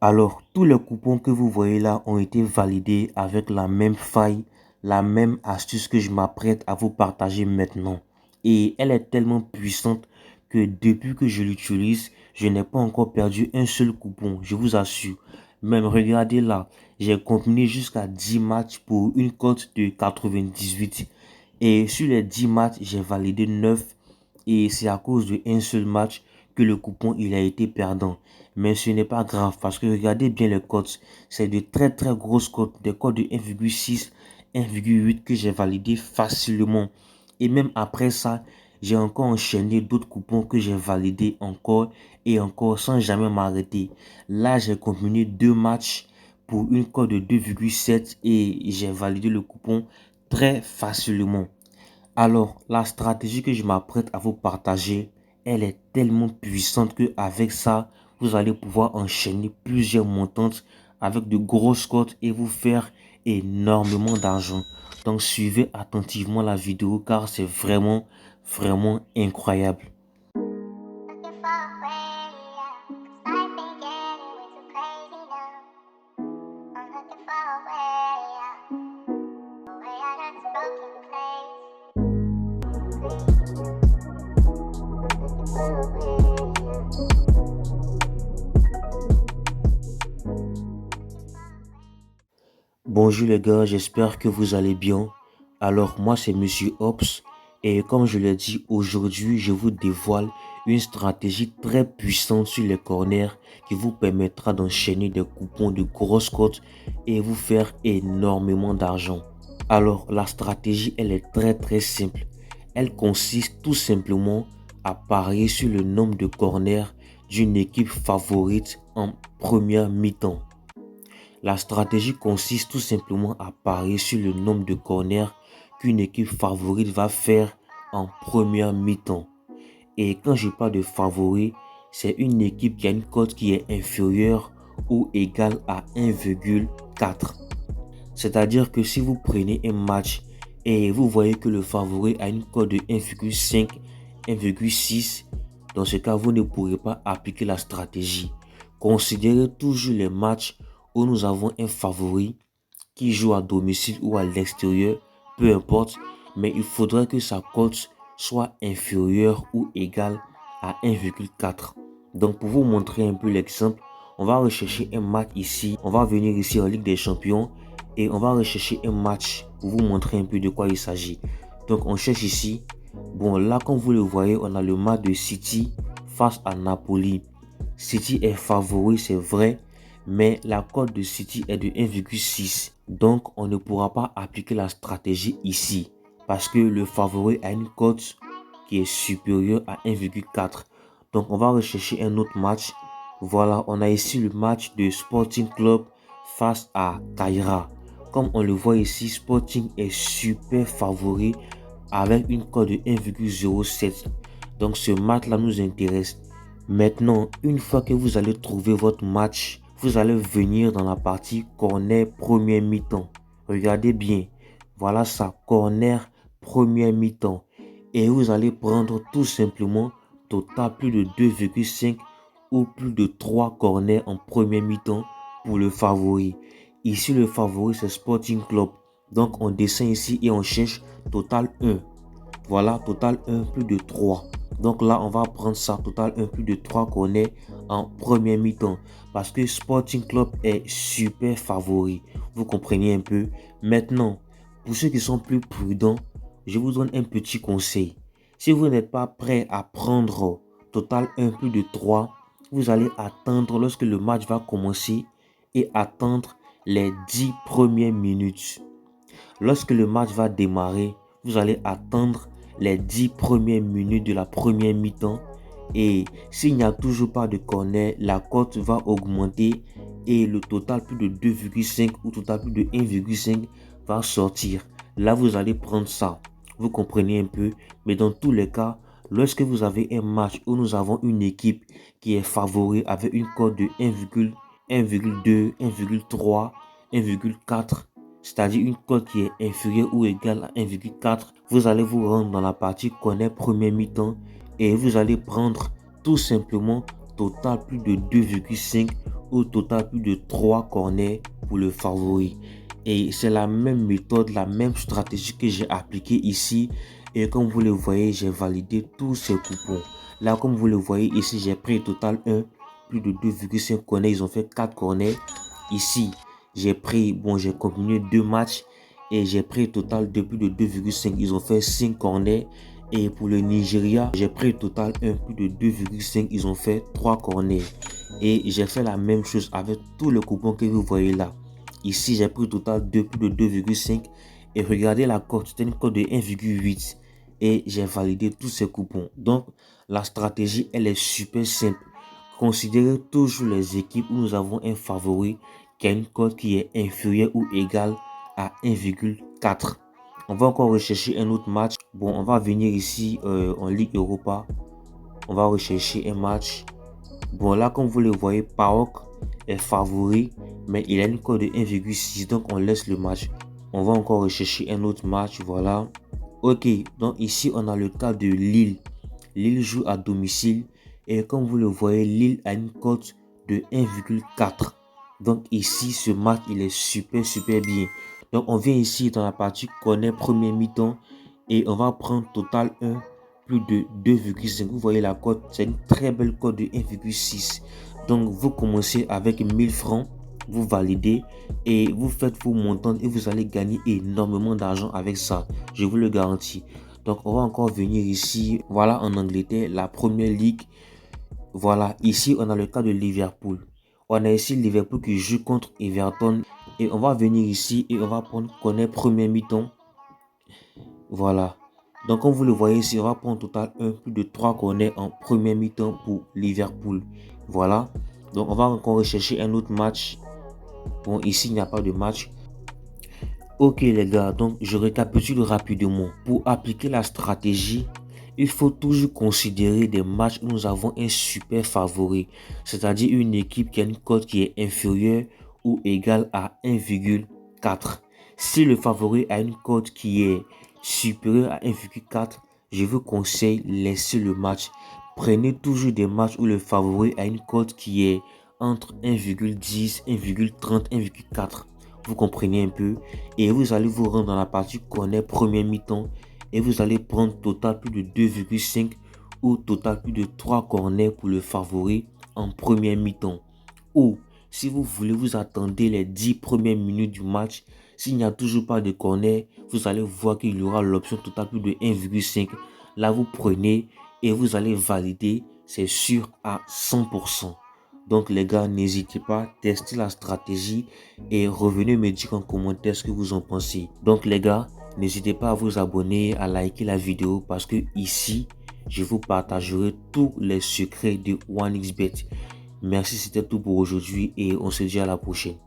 Alors, tous les coupons que vous voyez là ont été validés avec la même faille, la même astuce que je m'apprête à vous partager maintenant. Et elle est tellement puissante que depuis que je l'utilise, je n'ai pas encore perdu un seul coupon, je vous assure. Même regardez là, j'ai combiné jusqu'à 10 matchs pour une cote de 98. Et sur les 10 matchs, j'ai validé 9 et c'est à cause de un seul match que le coupon il a été perdant. Mais ce n'est pas grave parce que regardez bien les cotes. C'est de très très grosses cotes, des cotes de 1,6, 1,8 que j'ai validé facilement. Et même après ça, j'ai encore enchaîné d'autres coupons que j'ai validés encore et encore sans jamais m'arrêter. Là, j'ai combiné deux matchs pour une cote de 2,7 et j'ai validé le coupon très facilement. Alors, la stratégie que je m'apprête à vous partager, elle est tellement puissante que avec ça, vous allez pouvoir enchaîner plusieurs montantes avec de grosses cotes et vous faire énormément d'argent. Donc, suivez attentivement la vidéo car c'est vraiment, vraiment incroyable. Bonjour les gars, j'espère que vous allez bien. Alors moi c'est Monsieur Ops et comme je l'ai dit aujourd'hui, je vous dévoile une stratégie très puissante sur les corners qui vous permettra d'enchaîner des coupons de grosses cotes et vous faire énormément d'argent. Alors la stratégie elle est très très simple. Elle consiste tout simplement à parier sur le nombre de corners d'une équipe favorite en première mi-temps. La stratégie consiste tout simplement à parier sur le nombre de corners qu'une équipe favorite va faire en première mi-temps. Et quand je parle de favori, c'est une équipe qui a une cote qui est inférieure ou égale à 1,4. C'est-à-dire que si vous prenez un match et vous voyez que le favori a une cote de 1,5, 1,6, dans ce cas, vous ne pourrez pas appliquer la stratégie. Considérez toujours les matchs où nous avons un favori qui joue à domicile ou à l'extérieur, peu importe, mais il faudrait que sa cote soit inférieure ou égale à 1,4. Donc pour vous montrer un peu l'exemple, on va rechercher un match ici, on va venir ici en Ligue des Champions et on va rechercher un match pour vous montrer un peu de quoi il s'agit. Donc on cherche ici, bon là comme vous le voyez, on a le match de City face à Napoli. City est favori, c'est vrai, mais la cote de City est de 1,6. Donc, on ne pourra pas appliquer la stratégie ici parce que le favori a une cote qui est supérieure à 1,4. Donc, on va rechercher un autre match. Voilà, on a ici le match de Sporting Club face à Cagliari. Comme on le voit ici, Sporting est super favori avec une cote de 1,07. Donc, ce match-là nous intéresse. Maintenant, une fois que vous allez trouver votre match, vous allez venir dans la partie corner première mi-temps. Regardez bien. Voilà ça, corner première mi-temps. Et vous allez prendre tout simplement total plus de 2,5 ou plus de 3 corners en première mi-temps pour le favori. Ici, le favori, c'est Sporting Club. Donc, on descend ici et on cherche total 1. Voilà, total 1 plus de 3. Donc là, on va prendre ça, total 1 plus de 3 corners en première mi-temps. Parce que Sporting Club est super favori. Vous comprenez un peu. Maintenant, pour ceux qui sont plus prudents, je vous donne un petit conseil. Si vous n'êtes pas prêt à prendre total 1 plus de 3, vous allez attendre lorsque le match va commencer et attendre les 10 premières minutes. Lorsque le match va démarrer, vous allez attendre les 10 premières minutes de la première mi-temps et s'il n'y a toujours pas de corner, la cote va augmenter et le total plus de 2,5 ou total plus de 1,5 va sortir. Là, vous allez prendre ça. Vous comprenez un peu, mais dans tous les cas, lorsque vous avez un match où nous avons une équipe qui est favori avec une cote de 1,2, 1,3, 1,4, c'est-à-dire une cote qui est inférieure ou égale à 1,4, vous allez vous rendre dans la partie corner première mi-temps et vous allez prendre tout simplement total plus de 2,5 au total plus de 3 corners pour le favori. Et c'est la même méthode, la même stratégie que j'ai appliquée ici. Et comme vous le voyez, j'ai validé tous ces coupons. Là, comme vous le voyez ici, j'ai pris au total plus de 2,5 corners. Ils ont fait 4 corners. Ici, j'ai combiné 2 matchs et j'ai pris au total de plus de 2,5. Ils ont fait 5 corners. Et pour le Nigeria, j'ai pris au total plus de 2,5. Ils ont fait 3 corners. Et j'ai fait la même chose avec tous les coupons que vous voyez là. Ici, j'ai pris au total de plus de 2,5. Et regardez la cote, c'était une cote de 1,8. Et j'ai validé tous ces coupons. Donc, la stratégie, elle est super simple. Considérez toujours les équipes où nous avons un favori qui a une cote qui est inférieure ou égale à 1,4. On va encore rechercher un autre match. Bon, on va venir ici en Ligue Europa. On va rechercher un match. Bon, là, comme vous le voyez, PAOK est favori, mais il a une cote de 1,6. Donc, on laisse le match. On va encore rechercher un autre match. Voilà. Ok, donc ici, on a le cas de Lille. Lille joue à domicile. Et comme vous le voyez, Lille a une cote de 1,4. Donc ici, ce match, il est super bien. Donc on vient ici dans la partie corner premier mi-temps. Et on va prendre total 1, plus de 2,5. Vous voyez la cote, c'est une très belle cote de 1,6. Donc vous commencez avec 1000 francs. Vous validez et vous faites vos montants et vous allez gagner énormément d'argent avec ça. Je vous le garantis. Donc on va encore venir ici. Voilà en Angleterre, la première ligue. Voilà, ici on a le cas de Liverpool. On a ici Liverpool qui joue contre Everton. Et on va venir ici et on va prendre corner premier mi-temps. Voilà. Donc comme vous le voyez ici, on va prendre total plus de 3 corners en premier mi-temps pour Liverpool. Voilà. Donc on va encore rechercher un autre match. Bon, ici il n'y a pas de match. Ok les gars, donc je récapitule rapidement. Pour appliquer la stratégie, il faut toujours considérer des matchs où nous avons un super favori, c'est-à-dire une équipe qui a une cote qui est inférieure ou égale à 1,4. Si le favori a une cote qui est supérieure à 1,4, je vous conseille laisser le match. Prenez toujours des matchs où le favori a une cote qui est entre 1,10, 1,30, 1,4. Vous comprenez un peu, et vous allez vous rendre dans la partie corner premier mi-temps et vous allez prendre total plus de 2,5 ou total plus de 3 corners pour le favori en première mi-temps. Ou si vous voulez, vous attendez les 10 premières minutes du match. S'il n'y a toujours pas de corner, vous allez voir qu'il y aura l'option total plus de 1,5. Là, vous prenez et vous allez valider, c'est sûr à 100%. Donc les gars, n'hésitez pas, testez la stratégie et revenez me dire en commentaire ce que vous en pensez. Donc les gars, n'hésitez pas à vous abonner, à liker la vidéo parce que ici, je vous partagerai tous les secrets de 1xBet. Merci, c'était tout pour aujourd'hui et on se dit à la prochaine.